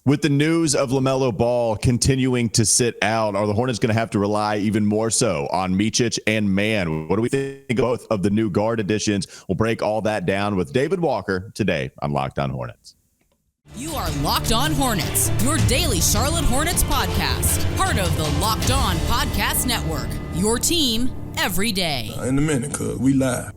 With the news of LaMelo Ball continuing to sit out, are the Hornets going to have to rely even more so on Micic and Mann? What do we think of both of the new guard additions? We'll break all that down with David Walker today on Locked On Hornets. You are Locked On Hornets, your daily Charlotte Hornets podcast. Part of the Locked On Podcast Network, your team every day. In a minute, cuz we live.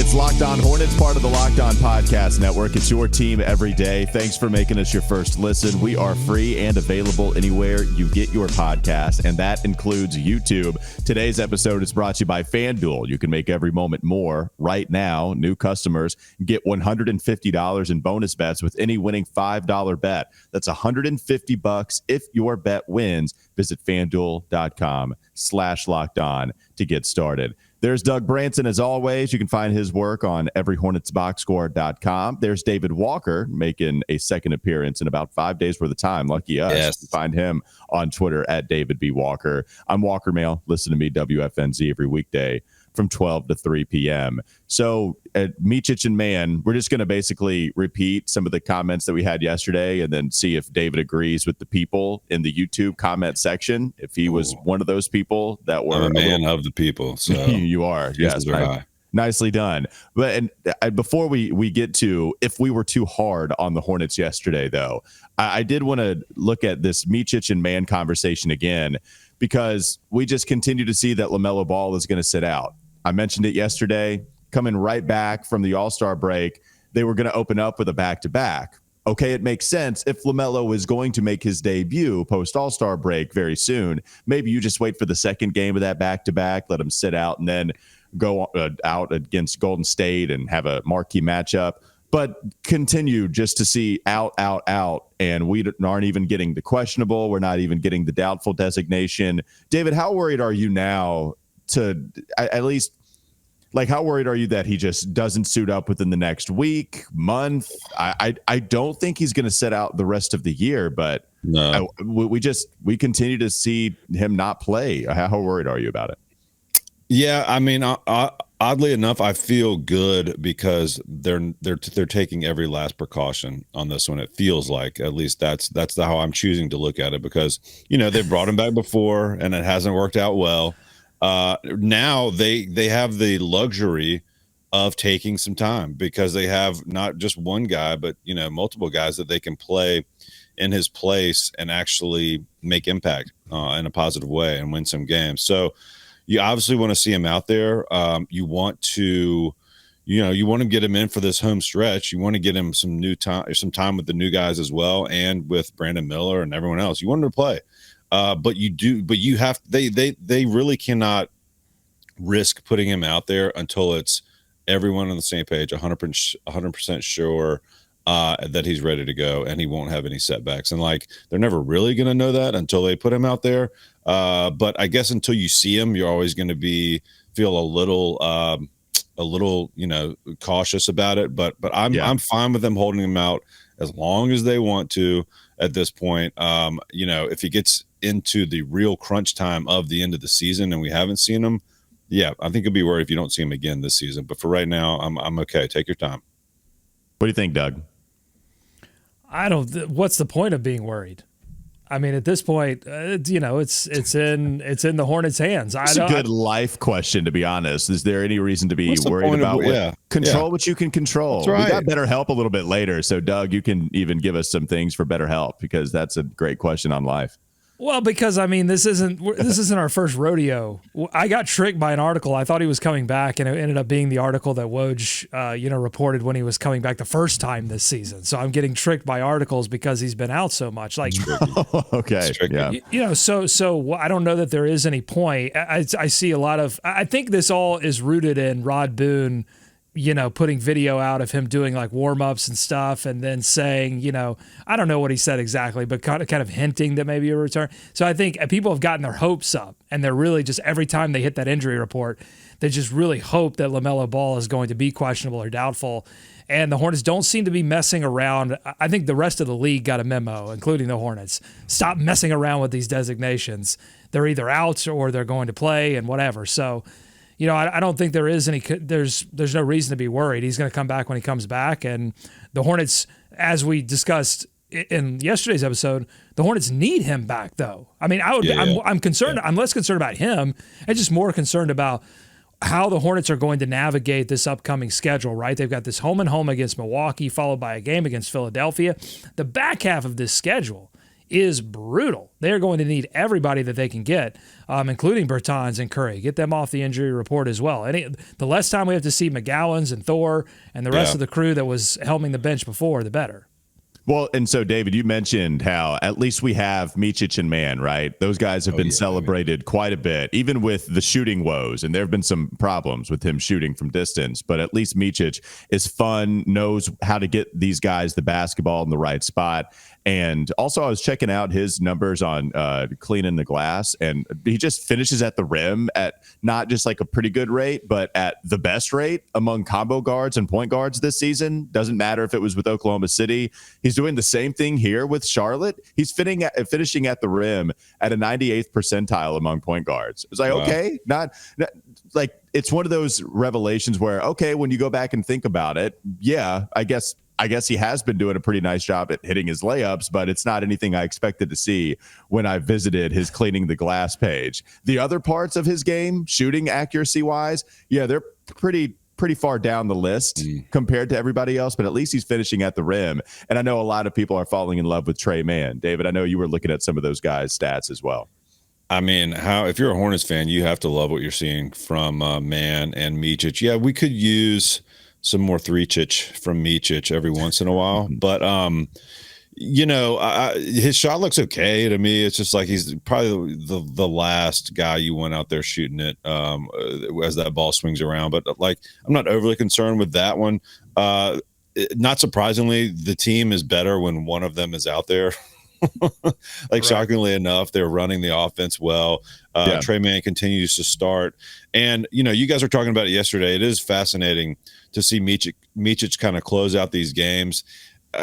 It's Locked On Hornets, part of the Locked On Podcast Network. It's your team every day. Thanks for making us your first listen. We are free and available anywhere you get your podcast, and that includes YouTube. Today's episode is brought to you by FanDuel. You can make every moment more. Right now, new customers get $150 in bonus bets with any winning $5 bet. That's $150 if your bet wins. Visit FanDuel.com/LockedOn to get started. There's Doug Branson, as always. You can find his work on everyhornetsboxscore.com. There's David Walker making a second appearance in about 5 days worth of time. Lucky us. Yes. You can find him on Twitter at David B. Walker. I'm Walker Mail. Listen to me, WFNZ, every weekday from 12 to 3 p.m. So at Micic and Mann, we're just going to basically repeat some of the comments that we had yesterday and then see if David agrees with the people in the YouTube comment section. If he was one of those people that were I'm a man of the people. So you are. Yes. Nicely done. But before we get to if we were too hard on the Hornets yesterday, though, I did want to look at this Micic and Mann conversation again, because we just continue to see that LaMelo Ball is going to sit out. I mentioned it yesterday, coming right back from the All-Star break, they were going to open up with a back-to-back. Okay, it makes sense if LaMelo is going to make his debut post-All-Star break very soon. Maybe you just wait for the second game of that back-to-back, let him sit out, and then go out against Golden State and have a marquee matchup. But continue just to see out, and we aren't even getting the questionable. We're not even getting the doubtful designation. David, how worried are you now how worried are you that he just doesn't suit up within the next week, month? I don't think he's going to sit out the rest of the year, but no. We continue to see him not play. How worried are you about it? Yeah, I mean, oddly enough, I feel good because they're taking every last precaution on this one. It feels like, at least that's how I'm choosing to look at it, because they've brought him back before and it hasn't worked out well. Now they have the luxury of taking some time because they have not just one guy, but multiple guys that they can play in his place and actually make impact in a positive way and win some games. So you obviously want to see him out there. You want to get him in for this home stretch. You want to get him some time with the new guys as well, and with Brandon Miller and everyone else. You want him to play, but you have. They really cannot risk putting him out there until it's everyone on the same page, 100% sure that he's ready to go and he won't have any setbacks. And they're never really going to know that until they put him out there. But I guess until you see him, you're always going to feel a little, cautious about it. But I'm fine with them holding him out as long as they want to at this point. If he gets into the real crunch time of the end of the season and we haven't seen him, I think you'll be worried if you don't see him again this season. But for right now, I'm okay. Take your time. What do you think, Doug? What's the point of being worried? I mean, at this point, it's in the Hornets' hands. It's a good life question, to be honest. Is there any reason to be worried about what you can control? That's right. We got BetterHelp a little bit later, so Doug, you can even give us some things for BetterHelp, because that's a great question on life. Well, because this isn't our first rodeo. I got tricked by an article. I thought he was coming back, and it ended up being the article that Woj, reported when he was coming back the first time this season. So I'm getting tricked by articles because he's been out so much. Okay, yeah. So I don't know that there is any point. I see a lot of. I think this all is rooted in Rod Boone, putting video out of him doing warm-ups and stuff, and then saying, I don't know what he said exactly, but kind of hinting that maybe a return. So I think people have gotten their hopes up, and they're really just, every time they hit that injury report, they just really hope that LaMelo Ball is going to be questionable or doubtful. And the Hornets don't seem to be messing around. I think the rest of the league got a memo, including the Hornets. Stop messing around with these designations. They're either out or they're going to play and whatever. So, I don't think there's no reason to be worried. He's going to come back when he comes back. And the Hornets, as we discussed in yesterday's episode, the Hornets need him back, though. I mean, I'm concerned. Yeah. I'm less concerned about him. I'm just more concerned about how the Hornets are going to navigate this upcoming schedule, right? They've got this home and home against Milwaukee, followed by a game against Philadelphia. The back half of this schedule is brutal. They're going to need everybody that they can get, including Bertans and Curry. Get them off the injury report as well. The less time we have to see McGowan's and Thor and the rest of the crew that was helming the bench before, the better. Well, and so, David, you mentioned how at least we have Micic and Mann, right? Those guys have been celebrated quite a bit, even with the shooting woes. And there have been some problems with him shooting from distance. But at least Micic is fun, knows how to get these guys the basketball in the right spot. And also, I was checking out his numbers on cleaning the glass, and he just finishes at the rim at not just like a pretty good rate, but at the best rate among combo guards and point guards this season. Doesn't matter if it was with Oklahoma City. He's doing the same thing here with Charlotte. He's finishing at the rim at a 98th percentile among point guards. It's like, okay, not like it's one of those revelations where, okay, when you go back and think about it, yeah, I guess he has been doing a pretty nice job at hitting his layups, but it's not anything I expected to see when I visited his cleaning the glass page. The other parts of his game, shooting accuracy wise, yeah, they're pretty far down the list compared to everybody else, but at least he's finishing at the rim. And I know a lot of people are falling in love with Tre Mann. David, I know you were looking at some of those guys' stats as well. I mean, if you're a Hornets fan, you have to love what you're seeing from Mann and Micic. Yeah, we could use some more three-chich from Micic every once in a while, but his shot looks okay to me. It's just like he's probably the last guy you want out there shooting it as that ball swings around. But like, I'm not overly concerned with that one. Not surprisingly, the team is better when one of them is out there. Shockingly enough, they're running the offense well. Tre Mann continues to start, and you guys were talking about it yesterday. It is fascinating to see Micic kind of close out these games.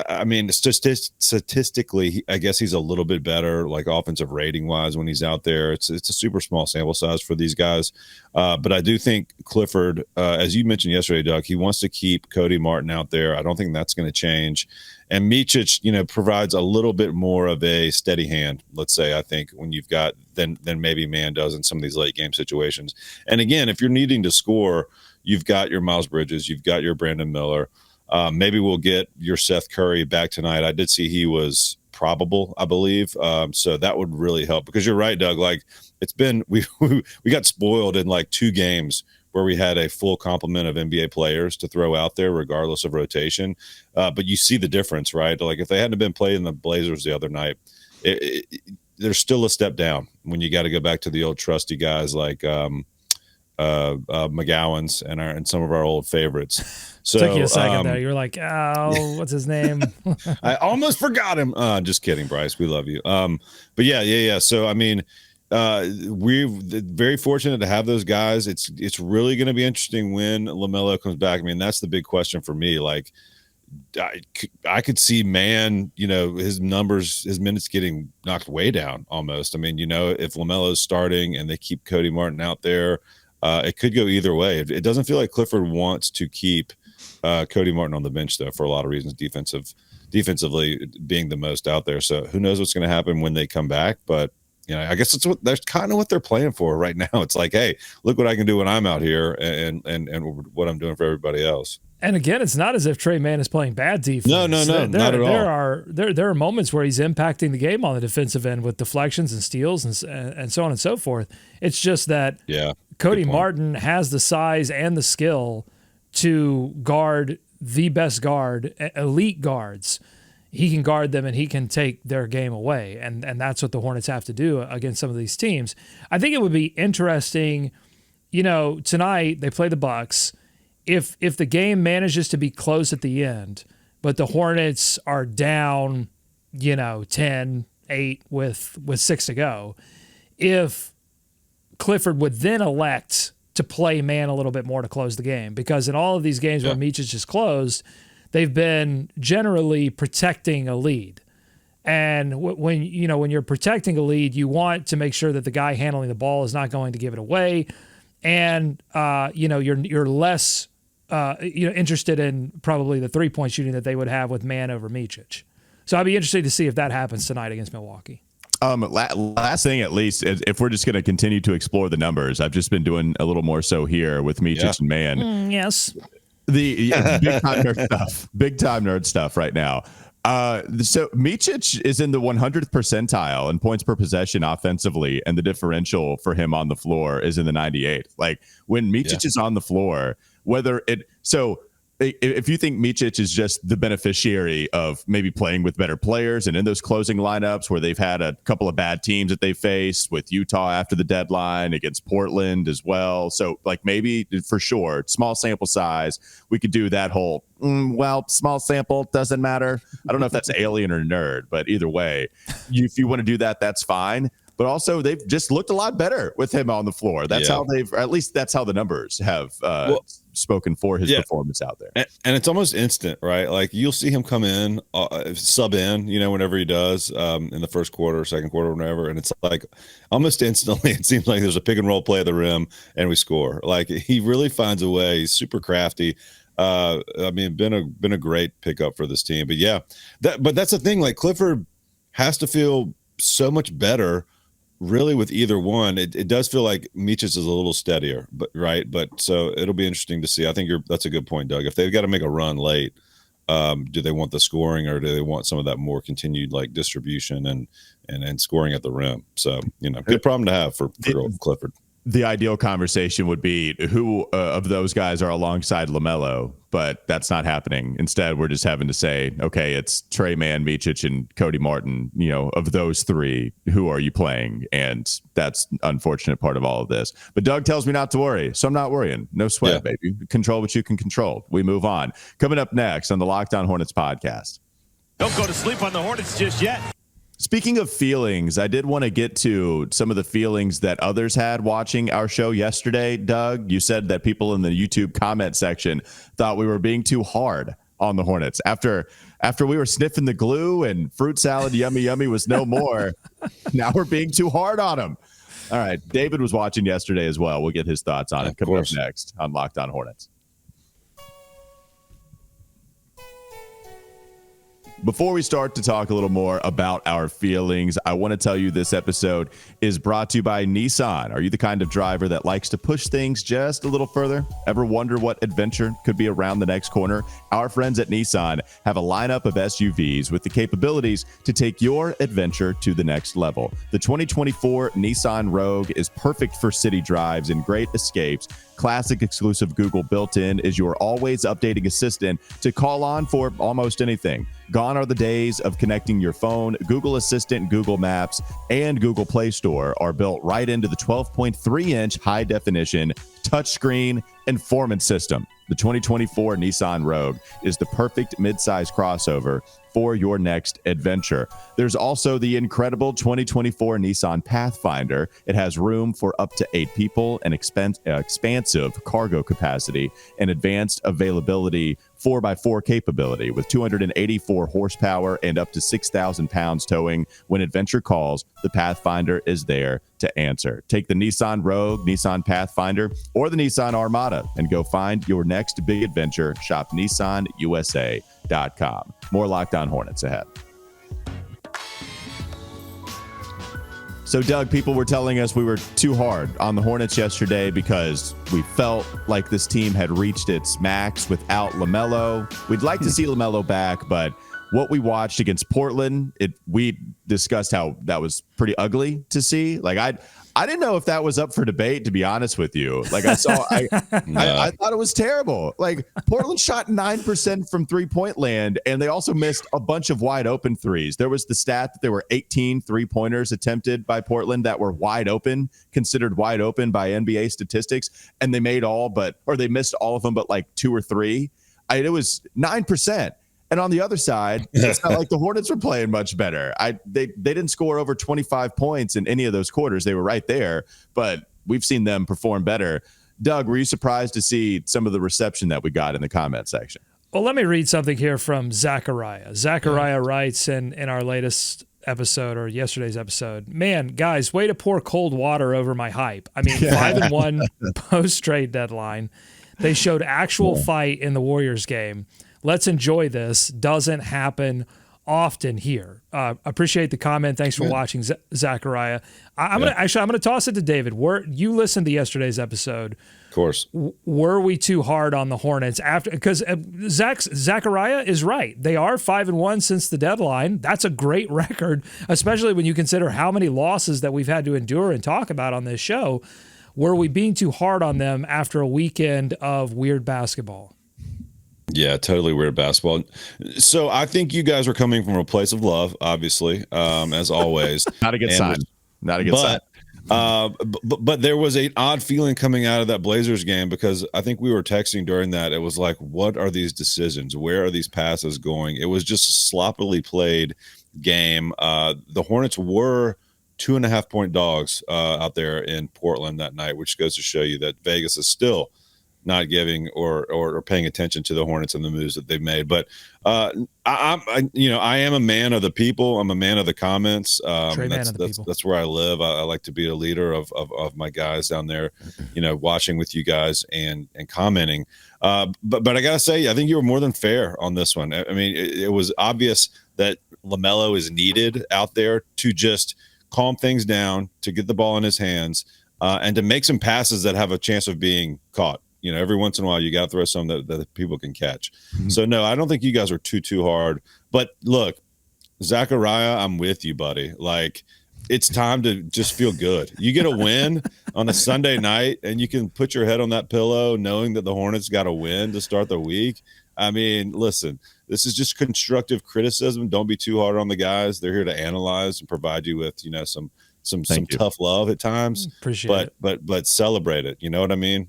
I mean, statistically, I guess he's a little bit better, like offensive rating wise, when he's out there. It's a super small sample size for these guys, but I do think Clifford, as you mentioned yesterday, Doug, he wants to keep Cody Martin out there. I don't think that's going to change. And Micic, provides a little bit more of a steady hand, let's say, I think, when you've got than maybe Mann does in some of these late game situations. And again, if you're needing to score, you've got your Miles Bridges, you've got your Brandon Miller. Maybe we'll get your Seth Curry back tonight. I did see he was probable, I believe. So that would really help, because you're right, Doug. Like, it's been we got spoiled in like 2 games where we had a full complement of NBA players to throw out there, regardless of rotation. But you see the difference, right? Like, if they hadn't been playing the Blazers the other night, there's still a step down when you got to go back to the old trusty guys like McGowan's and some of our old favorites. So took you a second there. You were like, oh, what's his name? I almost forgot him. Just kidding, Bryce. We love you. But yeah. So I mean, we're very fortunate to have those guys. It's really going to be interesting when LaMelo comes back. I mean, that's the big question for me. Like, I could see Mann, his numbers, his minutes getting knocked way down almost. I mean, if LaMelo's starting and they keep Cody Martin out there, it could go either way. It doesn't feel like Clifford wants to keep Cody Martin on the bench, though, for a lot of reasons, defensively being the most out there. So who knows what's going to happen when they come back. But, I guess that's kind of what they're playing for right now. It's like, hey, look what I can do when I'm out here and what I'm doing for everybody else. And again, it's not as if Tre Mann is playing bad defense. No, not at all. There are moments where he's impacting the game on the defensive end with deflections and steals and so on and so forth. It's just that Cody Martin has the size and the skill to guard the best guard, elite guards. He can guard them and he can take their game away. And that's what the Hornets have to do against some of these teams. I think it would be interesting, tonight they play the Bucks. If the game manages to be close at the end, but the Hornets are down, 10-8 with 6 to go, if Clifford would then elect to play Mann a little bit more to close the game, because in all of these games where Micic is closed, they've been generally protecting a lead. And when you're protecting a lead, you want to make sure that the guy handling the ball is not going to give it away. and you're less interested in probably the 3-point shooting that they would have with Mann over Micic. So I'd be interested to see if that happens tonight against Milwaukee. Last thing, at least, if we're just going to continue to explore the numbers, I've just been doing a little more so here with Micic and Mann. Yes. Big time nerd stuff right now. So Micic is in the 100th percentile in points per possession offensively, and the differential for him on the floor is in the 98th. Like when Micic is on the floor, if you think Micic is just the beneficiary of maybe playing with better players and in those closing lineups where they've had a couple of bad teams that they faced with Utah after the deadline, against Portland as well. So like maybe for sure, small sample size, we could do that whole, small sample doesn't matter. I don't know if that's alien or nerd, but either way, if you want to do that, that's fine. But also, they've just looked a lot better with him on the floor. That's how that's how the numbers have spoken for his performance out there. And it's almost instant, right? Like you'll see him come in, sub in, whenever he does in the first quarter, second quarter, whatever. And it's like almost instantly, it seems like there's a pick and roll play at the rim and we score. Like he really finds a way. He's super crafty. Been a great pickup for this team. But but that's the thing. Like Clifford has to feel so much better. Really, with either one, it does feel like Micic is a little steadier, but so it'll be interesting to see. I think that's a good point, Doug. If they've got to make a run late, do they want the scoring or do they want some of that more continued like distribution and scoring at the rim? So good problem to have for Clifford. The ideal conversation would be who of those guys are alongside LaMelo, but that's not happening. Instead, we're just having to say, okay, it's Trey Mann, Micic, and Cody Martin. Of those three, who are you playing? And that's unfortunate part of all of this. But Doug tells me not to worry, so I'm not worrying. No sweat, baby. Control what you can control. We move on. Coming up next on the Locked On Hornets podcast. Don't go to sleep on the Hornets just yet. Speaking of feelings, I did want to get to some of the feelings that others had watching our show yesterday. Doug, you said that people in the YouTube comment section thought we were being too hard on the Hornets. After we were sniffing the glue and fruit salad yummy was no more, now we're being too hard on them. All right, David was watching yesterday as well. We'll get his thoughts on it. Coming up next on Locked On Hornets. Before we start to talk a little more about our feelings, I want to tell you this episode is brought to you by Nissan. Are you the kind of driver that likes to push things just a little further? Ever wonder what adventure could be around the next corner? Our friends at Nissan have a lineup of SUVs with the capabilities to take your adventure to the next level. The 2024 Nissan Rogue is perfect for city drives and great escapes. Classic exclusive Google built-in is your always updating assistant to call on for almost anything. Gone are the days of connecting your phone. Google Assistant, Google Maps, and Google Play Store are built right into the 12.3-inch high-definition touchscreen performance system. The 2024 Nissan Rogue is the perfect midsize crossover for your next adventure. There's also the incredible 2024 Nissan Pathfinder. It has room for up to 8 people, an expansive cargo capacity, and advanced availability 4x4 capability with 284 horsepower and up to 6,000 pounds towing. When adventure calls, the Pathfinder is there to answer. Take the Nissan Rogue, Nissan Pathfinder, or the Nissan Armada and go find your next big adventure. Shop nissanusa.com. More Locked On Hornets ahead. So, Doug, people were telling us we were too hard on the Hornets yesterday because we felt like this team had reached its max without LaMelo. We'd like to see LaMelo back, but what we watched against Portland, we discussed how that was pretty ugly to see. Like, I didn't know if that was up for debate, to be honest with you. Like I thought it was terrible. Like Portland shot 9% from 3-point land, and they also missed a bunch of wide open threes. There was the stat that there were 18 3-pointers attempted by Portland that were wide open, considered wide open by NBA statistics, and they missed all of them, but like 2 or 3. It was 9%. And on the other side, it's not like the Hornets were playing much better. They didn't score over 25 points in any of those quarters. They were right there, but we've seen them perform better. Doug, were you surprised to see some of the reception that we got in the comment section? Well, let me read something here from Zachariah. Zachariah writes in our latest episode or yesterday's episode. Man, guys, way to pour cold water over my hype. I mean, 5-1 post-trade deadline. They showed actual fight in the Warriors game. Let's enjoy this. Doesn't happen often here. Appreciate the comment. Thanks for watching, Zachariah. I'm gonna toss it to David. You listened to yesterday's episode. Of course. Were we too hard on the Hornets after? Because Zachariah is right. They are 5-1 since the deadline. That's a great record, especially when you consider how many losses that we've had to endure and talk about on this show. Were we being too hard on them after a weekend of weird basketball? Yeah, totally weird basketball. So I think you guys are coming from a place of love, obviously, as always. Not a good sign. Not a good sign. But there was an odd feeling coming out of that Blazers game, because I think we were texting during that. It was like, what are these decisions? Where are these passes going? It was just a sloppily played game. The Hornets were 2.5-point dogs out there in Portland that night, which goes to show you that Vegas is still not giving or paying attention to the Hornets and the moves that they've made. But I am a man of the people. I'm a man of the comments. That's where I live. I like to be a leader of my guys down there, watching with you guys and commenting. But I gotta say, I think you were more than fair on this one. I mean, it was obvious that LaMelo is needed out there to just calm things down, to get the ball in his hands, and to make some passes that have a chance of being caught. Every once in a while, you got to throw some that people can catch. Mm-hmm. So, no, I don't think you guys are too hard. But look, Zachariah, I'm with you, buddy. Like, it's time to just feel good. You get a win on a Sunday night, and you can put your head on that pillow knowing that the Hornets got a win to start the week. I mean, listen, this is just constructive criticism. Don't be too hard on the guys. They're here to analyze and provide you with, some tough love at times. Appreciate it. But celebrate it. You know what I mean?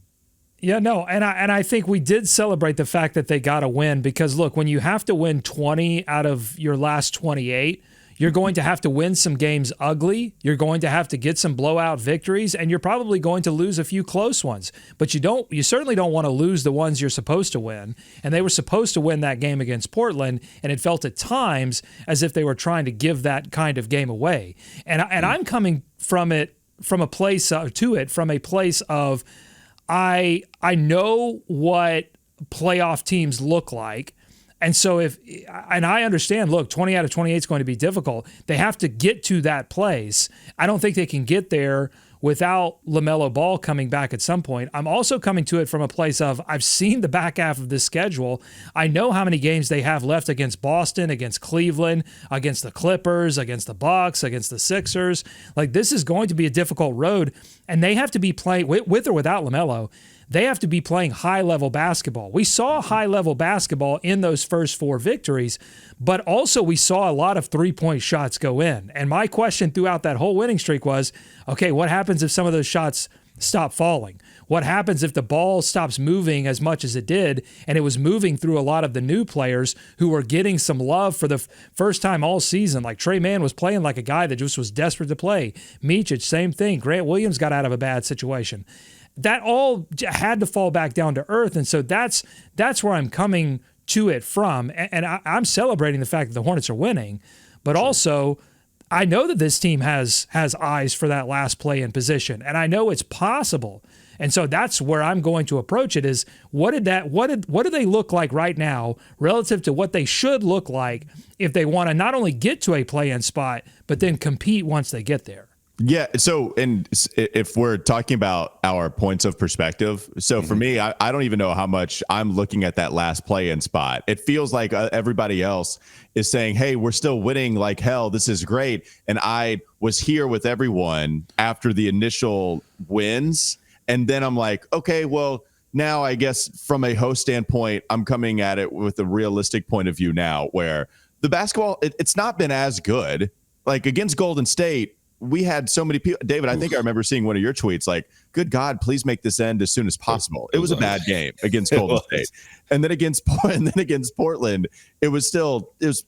Yeah, no, and I think we did celebrate the fact that they got a win, because look, when you have to win 20 out of your last 28, you're going to have to win some games ugly. You're going to have to get some blowout victories, and you're probably going to lose a few close ones. But you certainly don't want to lose the ones you're supposed to win. And they were supposed to win that game against Portland, and it felt at times as if they were trying to give that kind of game away. And I'm coming from a place of I know what playoff teams look like. And so I understand, look, 20 out of 28 is going to be difficult. They have to get to that place. I don't think they can get there without LaMelo Ball coming back at some point. I'm also coming to it from a place of, I've seen the back half of this schedule. I know how many games they have left against Boston, against Cleveland, against the Clippers, against the Bucks, against the Sixers. Like, this is going to be a difficult road, and they have to be playing, with or without LaMelo, they have to be playing high-level basketball. We saw high-level basketball in those first 4 victories, but also we saw a lot of three-point shots go in. And my question throughout that whole winning streak was, okay, what happens if some of those shots stop falling? What happens if the ball stops moving as much as it did, and it was moving through a lot of the new players who were getting some love for the first time all season? Like, Tre Mann was playing like a guy that just was desperate to play. Micic, same thing. Grant Williams got out of a bad situation. That all had to fall back down to earth. And so that's where I'm coming to it from. And I'm celebrating the fact that the Hornets are winning, but also I know that this team has eyes for that last play-in position, and I know it's possible. And so that's where I'm going to approach it is, what do they look like right now relative to what they should look like if they want to not only get to a play-in spot, but then compete once they get there? Yeah. So, and if we're talking about our points of perspective, so for me, I don't even know how much I'm looking at that last play-in spot. It feels like everybody else is saying, hey, we're still winning like hell. This is great. And I was here with everyone after the initial wins. And then I'm like, okay, well, now I guess from a host standpoint, I'm coming at it with a realistic point of view now, where the basketball, it's not been as good. Like, against Golden State, we had so many people. David, I think I remember seeing one of your tweets like, good God, please make this end as soon as possible. It was a bad game against Golden State. And then against Portland, it was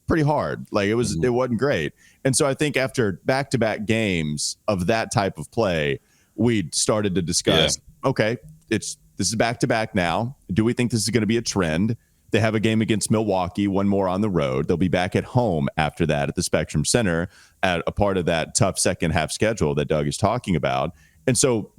pretty hard. Like, it wasn't great. And so I think after back-to-back games of that type of play, we started to discuss, okay, this is back-to-back now. Do we think this is going to be a trend? They have a game against Milwaukee, one more on the road. They'll be back at home after that at the Spectrum Center at a part of that tough second half schedule that Doug is talking about. And so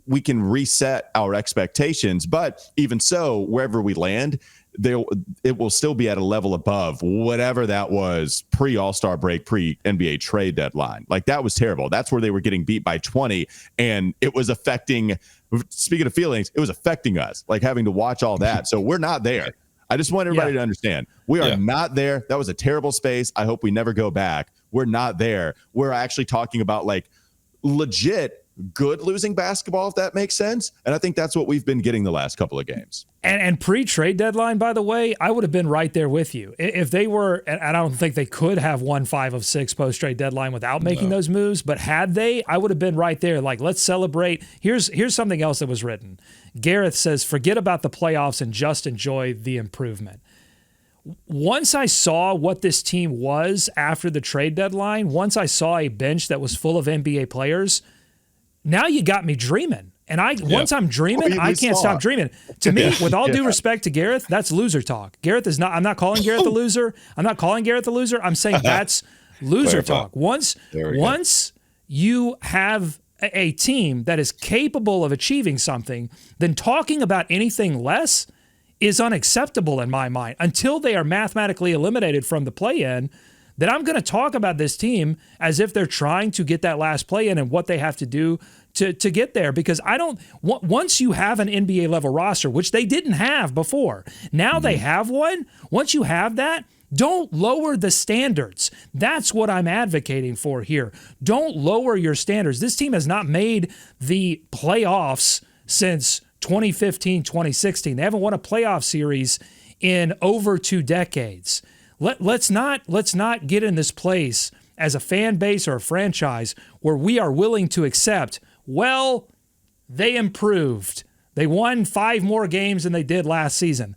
we can reset our expectations, but even so, wherever we land, it will still be at a level above whatever that was pre-All-Star break, pre-NBA trade deadline. Like, that was terrible. That's where they were getting beat by 20, and it was affecting, speaking of feelings, it was affecting us, like having to watch all that. So we're not there. I just want everybody to understand, we are not there. That was a terrible space. I hope we never go back. We're not there. We're actually talking about like legit good losing basketball, if that makes sense. And I think that's what we've been getting the last couple of games. And pre-trade deadline, by the way, I would have been right there with you. If they were, and I don't think they could have won 5 of 6 post-trade deadline without making those moves, but had they, I would have been right there. Like, let's celebrate. Here's something else that was written. Gareth says, forget about the playoffs and just enjoy the improvement. Once I saw what this team was after the trade deadline, once I saw a bench that was full of NBA players, now you got me dreaming. And once I'm dreaming, I can't stop dreaming. To me, with all due respect to Gareth, that's loser talk. Gareth is not, I'm not calling Gareth a loser. I'm not calling Gareth a loser. I'm saying that's loser talk. Once you have a team that is capable of achieving something, then talking about anything less is unacceptable in my mind. Until they are mathematically eliminated from the play-in, then I'm going to talk about this team as if they're trying to get that last play-in and what they have to do to get there. Because once you have an NBA level roster, which they didn't have before, now they have one. Once you have that, don't lower the standards. That's what I'm advocating for here. Don't lower your standards. This team has not made the playoffs since 2015, 2016. They haven't won a playoff series in over 2 decades. Let's not get in this place as a fan base or a franchise where we are willing to accept, well, they improved. They won 5 more games than they did last season.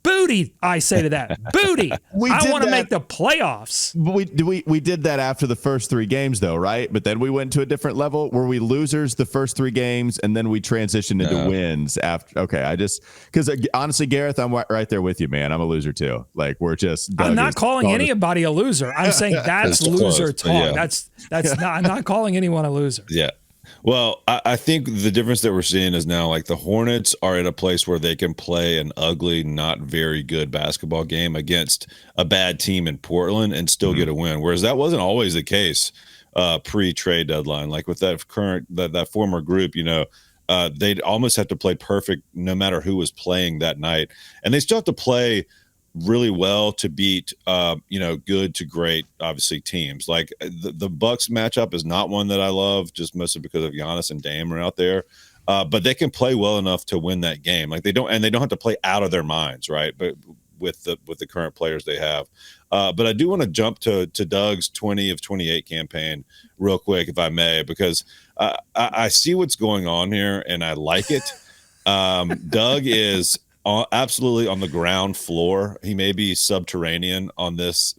Booty, I say to that. Booty. I want to make the playoffs. We did that after the first 3 games, though, right? But then we went to a different level. Were we losers the first 3 games, and then we transitioned into wins after? Okay, because honestly, Gareth, I'm right there with you, man. I'm a loser too. Like, we're just. I'm not calling anybody a loser. I'm saying that's loser talk. Yeah. That's not. I'm not calling anyone a loser. Yeah. Well, I think the difference that we're seeing is now, like, the Hornets are at a place where they can play an ugly, not very good basketball game against a bad team in Portland and still get a win. Whereas that wasn't always the case pre-trade deadline. Like with that that former group, they'd almost have to play perfect no matter who was playing that night. And they still have to play really well to beat good to great, obviously, teams. Like the Bucks matchup is not one that I love, just mostly because of Giannis and Dame are out there, but they can play well enough to win that game. Like they don't have to play out of their minds, right? But with the current players they have. But I do want to jump to Doug's 20 of 28 campaign real quick, if I may, because I see what's going on here and I like it. Doug is absolutely on the ground floor. He may be subterranean on this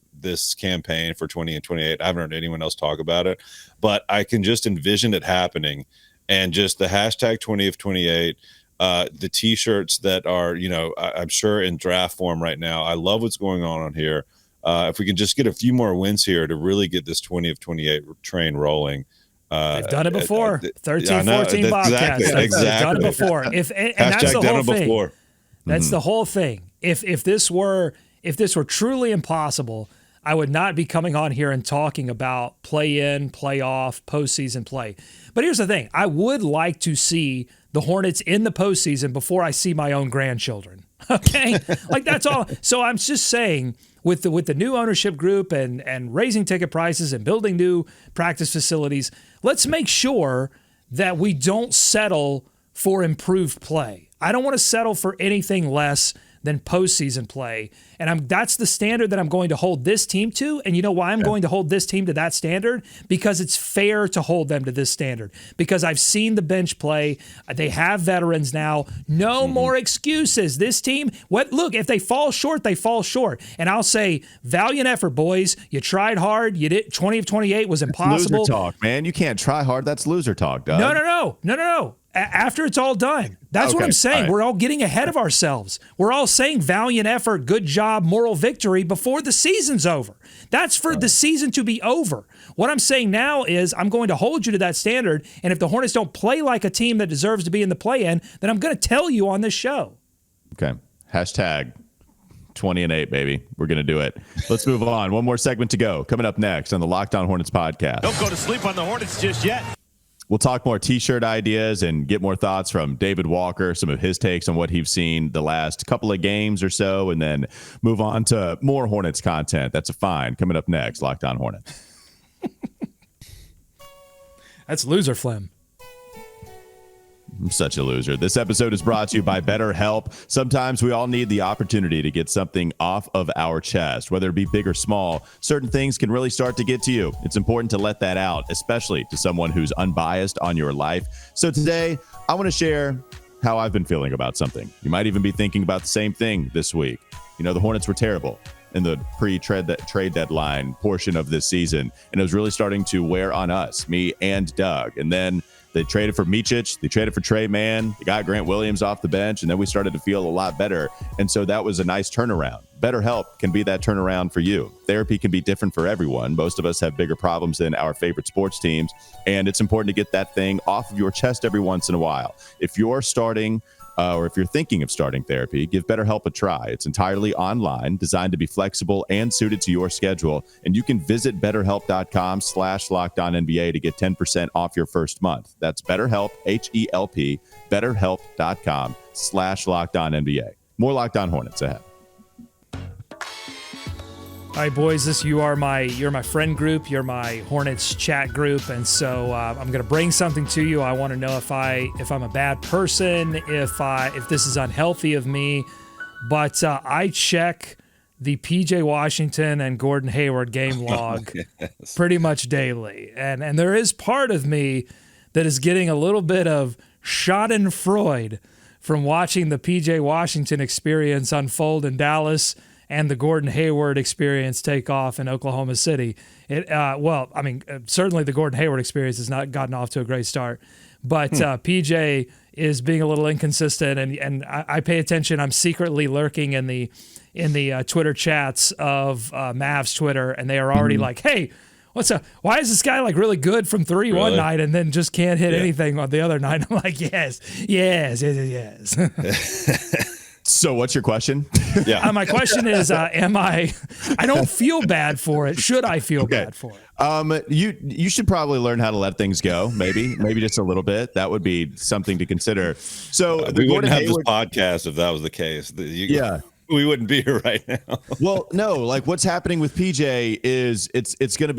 campaign for 20 and 28. I haven't heard anyone else talk about it, but I can just envision it happening. And just the hashtag 20 of 28, the t-shirts that are, I'm sure in draft form right now. I love what's going on here. If we can just get a few more wins here to really get this 20 of 28 train rolling. They've done it before. 13, 14 Bobcats. They've done it before. And that's the whole thing. Before. That's the whole thing. If this were truly impossible, I would not be coming on here and talking about play-in, playoff, postseason play. But here's the thing. I would like to see the Hornets in the postseason before I see my own grandchildren. Okay? Like, that's all. So I'm just saying, with the new ownership group and raising ticket prices and building new practice facilities, let's make sure that we don't settle for improved play. I don't want to settle for anything less than postseason play. And that's the standard that I'm going to hold this team to. And you know why I'm going to hold this team to that standard? Because it's fair to hold them to this standard. Because I've seen the bench play. They have veterans now. No more excuses. This team, look, if they fall short, they fall short. And I'll say, valiant effort, boys. You tried hard. You did. 20 of 28 was impossible. Loser talk, man. You can't try hard. That's loser talk, Doug. No. After it's all done. That's what I'm saying. Right. We're all getting ahead of ourselves. We're all saying valiant effort, good job, moral victory before the season's over. That's for the season to be over. What I'm saying now is I'm going to hold you to that standard, and if the Hornets don't play like a team that deserves to be in the play-in, then I'm going to tell you on this show. Okay. Hashtag 20-8, baby. We're going to do it. Let's move on. One more segment to go. Coming up next on the Locked On Hornets podcast. Don't go to sleep on the Hornets just yet. We'll talk more T-shirt ideas and get more thoughts from David Walker, some of his takes on what he's seen the last couple of games or so, and then move on to more Hornets content. That's a fine. Coming up next, Locked On Hornets. That's loser phlegm. I'm such a loser. This episode is brought to you by BetterHelp. Sometimes we all need the opportunity to get something off of our chest, whether it be big or small. Certain things can really start to get to you. It's important to let that out, especially to someone who's unbiased on your life. So today, I want to share how I've been feeling about something. You might even be thinking about the same thing this week. You know, the Hornets were terrible in the pre-trade deadline portion of this season, and it was really starting to wear on us, me and Doug. And then they traded for Micic. They traded for Trey Mann. They got Grant Williams off the bench, and then we started to feel a lot better. And so that was a nice turnaround. BetterHelp can be that turnaround for you. Therapy can be different for everyone. Most of us have bigger problems than our favorite sports teams, and it's important to get that thing off of your chest every once in a while. If you're starting or if you're thinking of starting therapy, give BetterHelp a try. It's entirely online, designed to be flexible and suited to your schedule. And you can visit BetterHelp.com/LockedOnNBA to get 10% off your first month. That's BetterHelp, H-E-L-P, BetterHelp.com/LockedOnNBA. More Locked On Hornets ahead. All right, boys, you're my friend group. You're my Hornets chat group, and so I'm going to bring something to you. I want to know if I'm a bad person, if this is unhealthy of me. But I check the PJ Washington and Gordon Hayward game log pretty much daily, and there is part of me that is getting a little bit of schadenfreude from watching the PJ Washington experience unfold in Dallas and the Gordon Hayward experience take off in Oklahoma City. Certainly the Gordon Hayward experience has not gotten off to a great start, but PJ is being a little inconsistent, and I pay attention. I'm secretly lurking in the Twitter chats of Mavs Twitter, and they are already like, hey, what's up? Why is this guy like really good from three one night and then just can't hit anything on the other night? I'm like, yes. So what's your question? Yeah. My question is, I don't feel bad for it. Should I feel bad for it? You should probably learn how to let things go. Maybe just a little bit. That would be something to consider. So we wouldn't have this podcast if that was the case. We wouldn't be here right now. Well, no, like what's happening with PJ is it's going to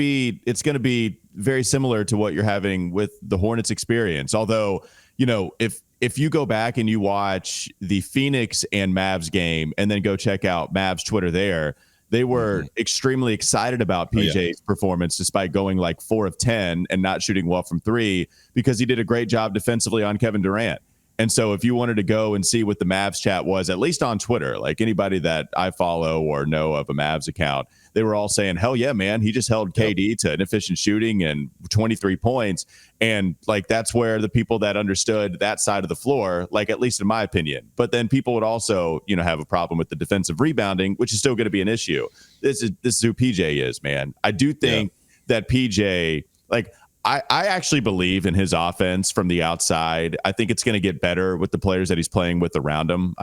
be very similar to what you're having with the Hornets experience. Although, you know, if you go back and you watch the Phoenix and Mavs game and then go check out Mavs Twitter there, they were extremely excited about PJ's performance despite going like 4 of 10 and not shooting well from three because he did a great job defensively on Kevin Durant. And so if you wanted to go and see what the Mavs chat was, at least on Twitter, like anybody that I follow or know of a Mavs account, they were all saying, hell yeah, man, he just held KD to inefficient shooting and 23 points. And like, that's where the people that understood that side of the floor, like, at least in my opinion, but then people would also, you know, have a problem with the defensive rebounding, which is still going to be an issue. This is who PJ is, man. I do think that PJ, like, I actually believe in his offense from the outside. I think it's going to get better with the players that he's playing with around him.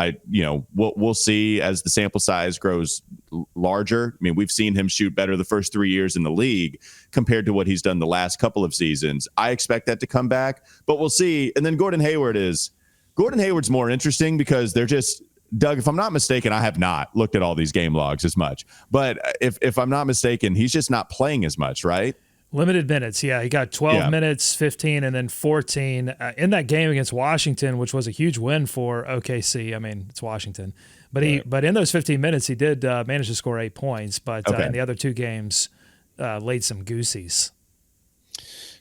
We'll see as the sample size grows larger. I mean, we've seen him shoot better the first 3 years in the league compared to what he's done the last couple of seasons. I expect that to come back, but we'll see. And then Gordon Hayward's more interesting because they're just, Doug, if I'm not mistaken, I have not looked at all these game logs as much, but if I'm not mistaken, he's just not playing as much, right? Limited minutes, yeah. He got 12 minutes, 15, and then 14 in that game against Washington, which was a huge win for OKC. I mean, it's Washington. But but in those 15 minutes, he did manage to score 8 points. But in the other two games, laid some goosies.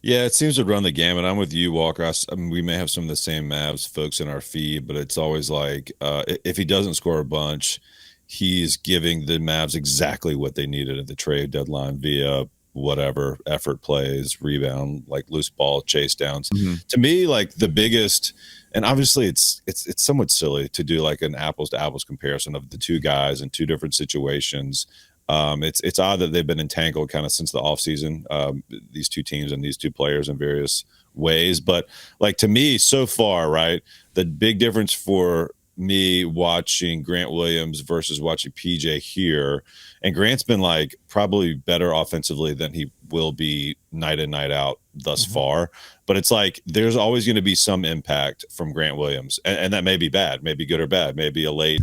Yeah, it seems to run the gamut. I'm with you, Walker. I mean, we may have some of the same Mavs folks in our feed, but it's always like if he doesn't score a bunch, he's giving the Mavs exactly what they needed at the trade deadline via whatever effort plays, rebound, like loose ball, chase downs. To me, like the biggest, and obviously it's somewhat silly to do like an apples to apples comparison of the two guys in two different situations. It's odd that they've been entangled kind of since the offseason, these two teams and these two players in various ways. But like to me so far, right, the big difference for me watching Grant Williams versus watching PJ here, and Grant's been like probably better offensively than he will be night in, night out thus far. But it's like there's always going to be some impact from Grant Williams, and that may be bad, maybe good or bad, maybe a late,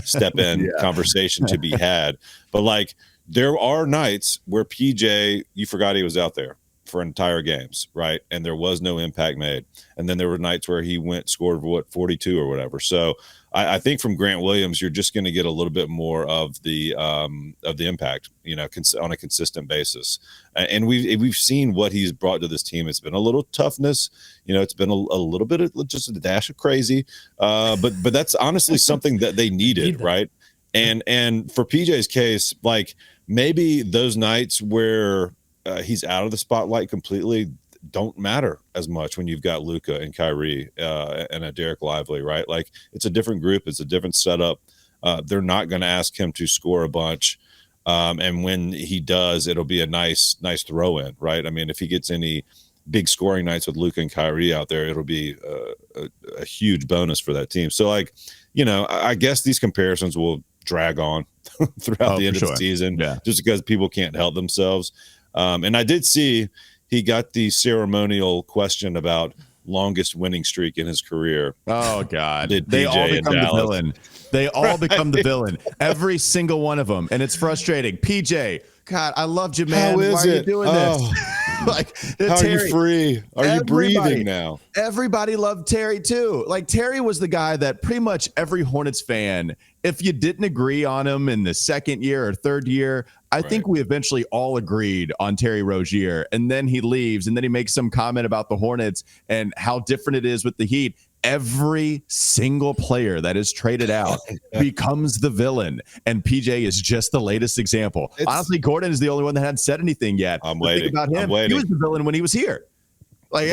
step in conversation to be had. But like there are nights where PJ, you forgot he was out there for entire games, right? And there was no impact made. And then there were nights where he scored 42 or whatever. So I think from Grant Williams, you're just going to get a little bit more of the impact, on a consistent basis. And we've seen what he's brought to this team. It's been a little toughness, it's been a little bit of just a dash of crazy, but that's honestly something that they needed, right? And for PJ's case, like maybe those nights where he's out of the spotlight completely don't matter as much when you've got Luka and Kyrie and a Derek Lively, right? Like it's a different group. It's a different setup. They're not going to ask him to score a bunch. And when he does, it'll be a nice throw in, right? I mean, if he gets any big scoring nights with Luka and Kyrie out there, it'll be a huge bonus for that team. So like, I guess these comparisons will drag on throughout the end of the season just because people can't help themselves. And I did see he got the ceremonial question about longest winning streak in his career. Oh, God. They all become the villain. They all become the villain. Every single one of them. And it's frustrating. PJ, God, I loved you, man. Why are you doing this? Like, how Terry, are you free? Are you breathing now? Everybody loved Terry, too. Like, Terry was the guy that pretty much every Hornets fan, if you didn't agree on him in the second year or third year, I think we eventually all agreed on Terry Rozier. And then he leaves, and then he makes some comment about the Hornets and how different it is with the Heat. Every single player that is traded out becomes the villain, and PJ is just the latest example. Honestly, Gordon is the only one that hadn't said anything yet. I'm waiting. About him. He was the villain when he was here. Like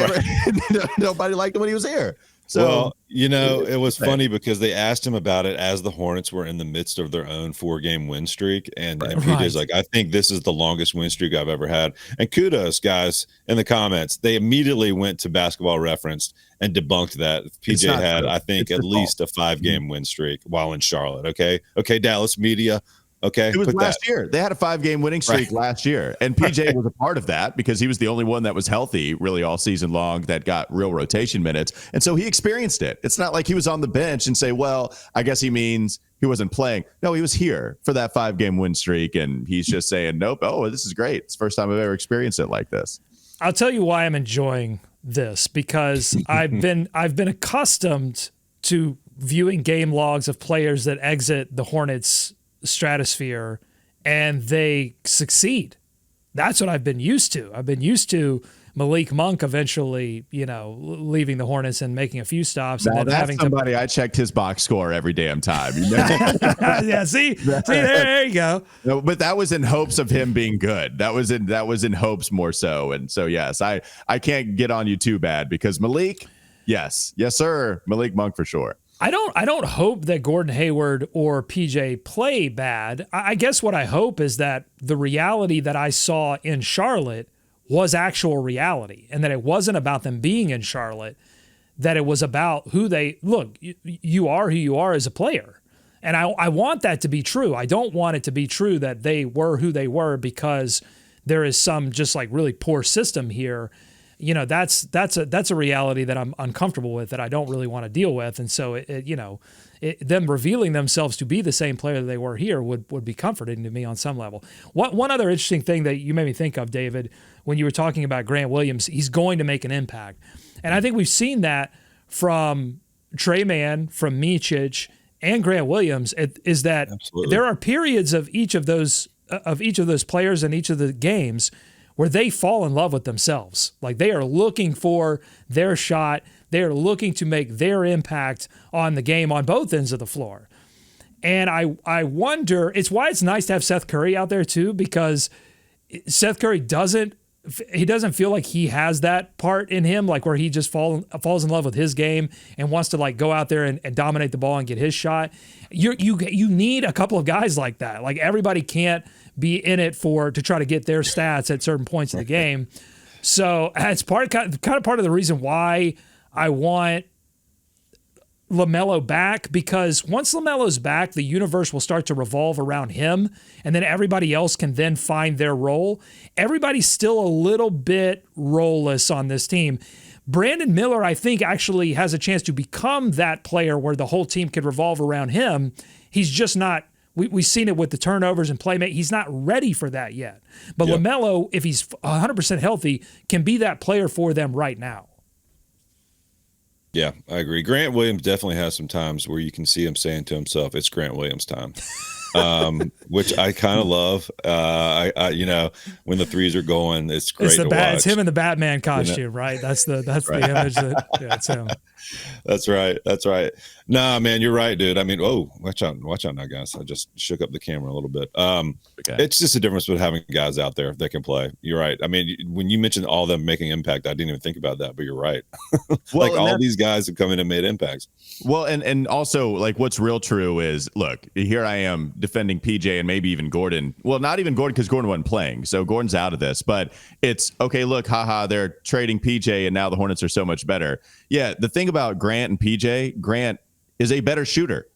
nobody liked him when he was here. So, it was funny because they asked him about it as the Hornets were in the midst of their own 4-game win streak. And PJ's like, I think this is the longest win streak I've ever had. And kudos, guys, in the comments. They immediately went to Basketball Reference and debunked that. PJ had, I think, at least a 5-game win streak while in Charlotte. Okay, Dallas media. Okay, it was last year. They had a 5-game winning streak last year, and PJ was a part of that because he was the only one that was healthy really all season long that got real rotation minutes, and so he experienced it. It's not like he was on the bench and say, well, I guess he means he wasn't playing. No, he was here for that 5-game win streak, and he's just saying, nope, oh, this is great. It's the first time I've ever experienced it like this. I'll tell you why I'm enjoying this, because I've been accustomed to viewing game logs of players that exit the Hornets stratosphere and they succeed. That's what I've been used to. I've been used to Malik Monk eventually, leaving the Hornets and making a few stops. Now and then having somebody I checked his box score every damn time. Yeah, see, there you go. No, but that was in hopes of him being good. That was in hopes more so. And so, yes, I can't get on you too bad because Malik, yes, sir, Malik Monk for sure. I don't hope that Gordon Hayward or PJ play bad. I guess what I hope is that the reality that I saw in Charlotte was actual reality, and that it wasn't about them being in Charlotte, that it was about who they look. You are who you are as a player. And I want that to be true. I don't want it to be true that they were who they were because there is some just like really poor system here. That's a reality that I'm uncomfortable with, that I don't really want to deal with. And so them revealing themselves to be the same player that they were here would be comforting to me on some level. One other interesting thing that you made me think of, David, when you were talking about Grant Williams, he's going to make an impact. And I think we've seen that from Trey Mann, from Micic, and Grant Williams, is that Absolutely. There are periods of each of those players in each of the games where they fall in love with themselves. Like they are looking for their shot. They are looking to make their impact on the game on both ends of the floor. And I wonder, it's why it's nice to have Seth Curry out there too, because Seth Curry doesn't feel like he has that part in him, like where he just falls in love with his game and wants to like go out there and dominate the ball and get his shot. You need a couple of guys like that. Like everybody can't be in it to try to get their stats at certain points of the game. So it's kind of part of the reason why I want LaMelo back, because once LaMelo's back, the universe will start to revolve around him, and then everybody else can then find their role. Everybody's still a little bit role-less on this team. Brandon Miller, I think, actually has a chance to become that player where the whole team could revolve around him. He's just not. We've seen it with the turnovers and playmate. He's not ready for that yet. But LaMelo, if he's 100% healthy, can be that player for them right now. Yeah, I agree. Grant Williams definitely has some times where you can see him saying to himself, "It's Grant Williams time," which I kind of love. I when the threes are going, it's great to watch. It's him in the Batman costume, right? That's the image that it's him. That's right. Nah, man, you're right, dude. I mean, watch out now, guys. I just shook up the camera a little bit. Okay. It's just a difference with having guys out there that can play. You're right. I mean, when you mentioned all of them making impact, I didn't even think about that, but you're right. Like all these guys have come in and made impacts. Well, and also like what's real true is, look, here I am defending PJ and maybe even Gordon. Well, not even Gordon, because Gordon wasn't playing, so Gordon's out of this. But it's okay. Look, they're trading PJ, and now the Hornets are so much better. Yeah, the thing about Grant and PJ, Grant is a better shooter.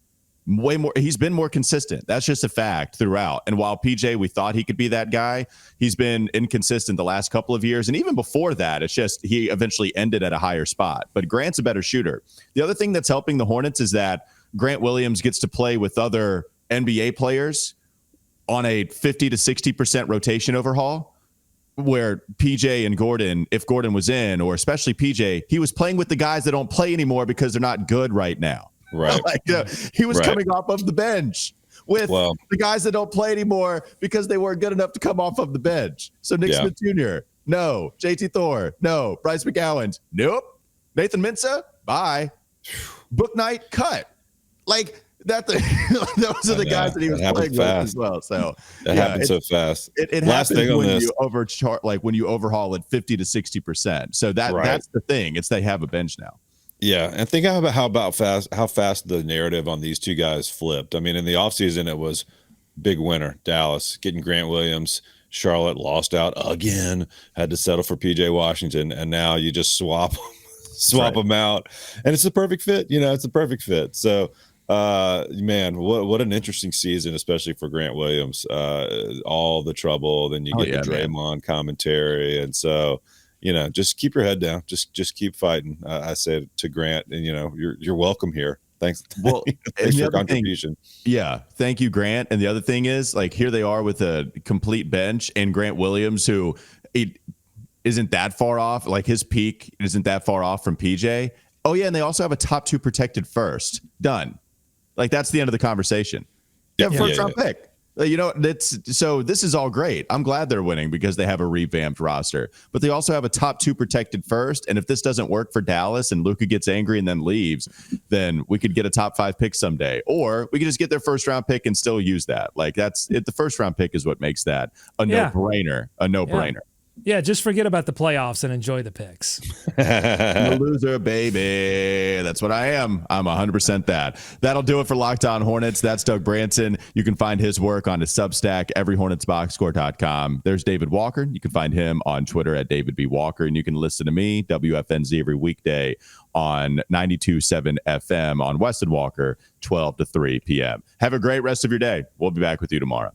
Way more. He's been more consistent. That's just a fact throughout. And while PJ, we thought he could be that guy, he's been inconsistent the last couple of years. And even before that, it's just he eventually ended at a higher spot. But Grant's a better shooter. The other thing that's helping the Hornets is that Grant Williams gets to play with other NBA players on a 50 to 60% rotation overhaul, where PJ and Gordon, if Gordon was in, or especially PJ, he was playing with the guys that don't play anymore because they're not good right now. Right. He was coming off of the bench with the guys that don't play anymore because they weren't good enough to come off of the bench. So Nick Smith Jr., no. JT Thor, no. Bryce McGowan, nope. Nathan Mensah, bye. Book Knight, cut. Like that. Those are the guys that he was playing with as well. So that happened so fast. It happens when you when you overhaul at 50 to 60%. So that's the thing. It's they have a bench now. Yeah, and think about how fast the narrative on these two guys flipped. I mean, in the offseason, it was big winner, Dallas, getting Grant Williams. Charlotte lost out again, had to settle for PJ Washington, and now you just swap them out, and it's a perfect fit. It's a perfect fit. So, man, what an interesting season, especially for Grant Williams. All the trouble, then you get the Draymond commentary, and so. Just keep your head down. Just keep fighting. I said to Grant, and you're welcome here. Thanks. Well, thanks for your contribution. Thank you, Grant. And the other thing is, like, here they are with a complete bench, and Grant Williams, who isn't that far off. Like his peak isn't that far off from PJ. Oh yeah, and they also have a top 2 protected first. Done. Like that's the end of the conversation. They have a first round pick. So this is all great. I'm glad they're winning because they have a revamped roster, but they also have a top 2 protected first. And if this doesn't work for Dallas and Luka gets angry and then leaves, then we could get a top 5 pick someday, or we could just get their first round pick and still use that. Like that's it. The first round pick is what makes that a no-brainer. Yeah, just forget about the playoffs and enjoy the picks. I'm a loser, baby. That's what I am. I'm 100% that. That'll do it for Locked On Hornets. That's Doug Branson. You can find his work on his Substack, everyhornetsboxscore.com. There's David Walker. You can find him on Twitter at David B. Walker. And you can listen to me, WFNZ, every weekday on 92.7 FM on Wes and Walker, 12 to 3 p.m. Have a great rest of your day. We'll be back with you tomorrow.